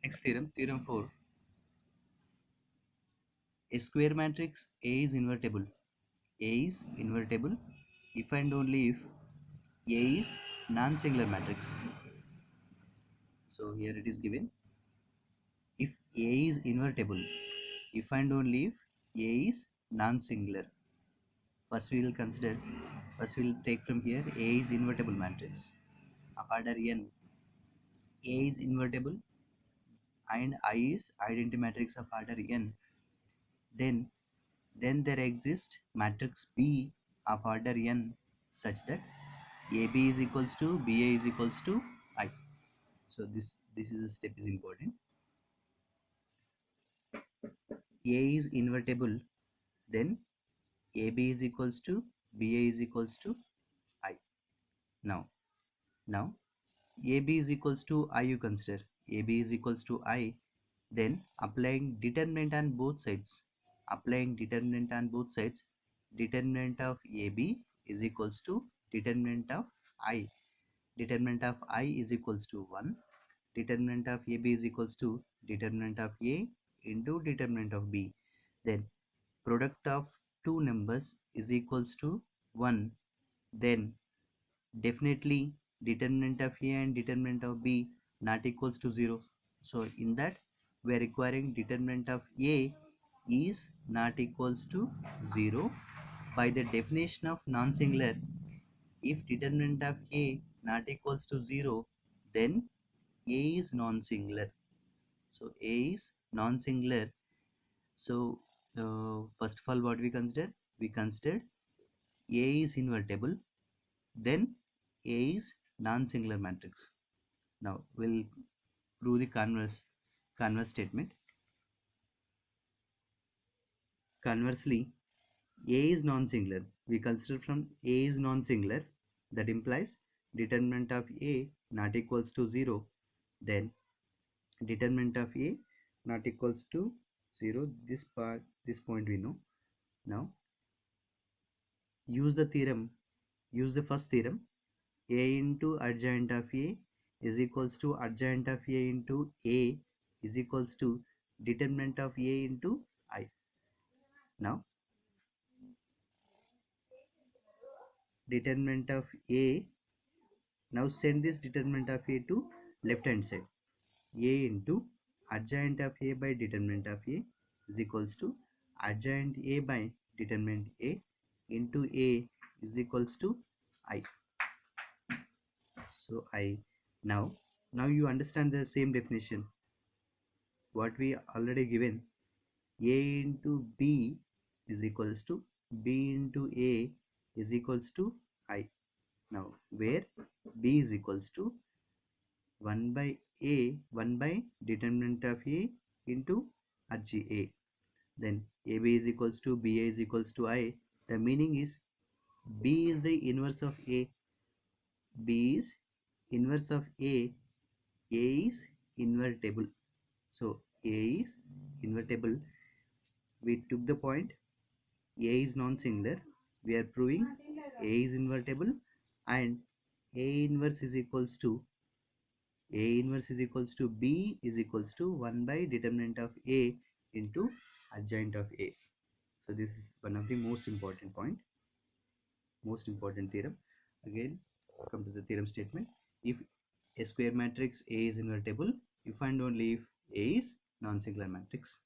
Next theorem, theorem 4. A square matrix A is invertible. A is invertible if and only if A is non-singular matrix. So here it is given, if A is invertible, if and only if A is non-singular. First we will consider, first we will take from here A is invertible matrix of order n. A is invertible and I is identity matrix of order n. Then there exists matrix B of order n such that AB is equals to BA is equals to I. So this is a step is important. A is invertible, then AB is equals to BA is equals to I. Now AB is equals to I, you consider AB is equals to I, then applying determinant on both sides. Applying determinant on both sides, determinant of AB is equals to determinant of I. Determinant of I is equals to 1. Determinant of AB is equals to determinant of A into determinant of B. Then product of two numbers is equals to 1. Then definitely determinant of A and determinant of B not equals to 0. So in that we are requiring determinant of A is not equals to 0. By the definition of non-singular, if determinant of A not equals to 0, then A is non-singular. So A is non-singular. So first of all, what we consider? We considered A is invertible, then A is non-singular matrix. Now we'll prove the converse statement. Conversely, A is non-singular. We consider from A is non-singular. That implies determinant of A not equals to 0. Then determinant of A not equals to 0. This point we know. Now use the theorem. Use the first theorem. A into adjoint of A is equals to adjoint of A into A is equals to determinant of A into I. Now determinant of A, now send this determinant of A to left hand side. A into adjoint of A by determinant of A is equals to adjoint A by determinant A into A is equals to I. So I, now you understand the same definition what we already given. A into B is equals to B into A is equals to I. Now where B is equals to 1 by A, 1 by determinant of A into RGA. Then AB is equals to BA is equals to I. The meaning is B is the inverse of A. B is inverse of A. A is invertible. So A is invertible. We took the point A is non-singular. We are proving A is invertible and A inverse is equals to B is equals to 1 by determinant of A into adjoint of A. So this is one of the most important theorem. Again, come to the theorem statement. If a square matrix A is invertible, if and only if A is non-singular matrix.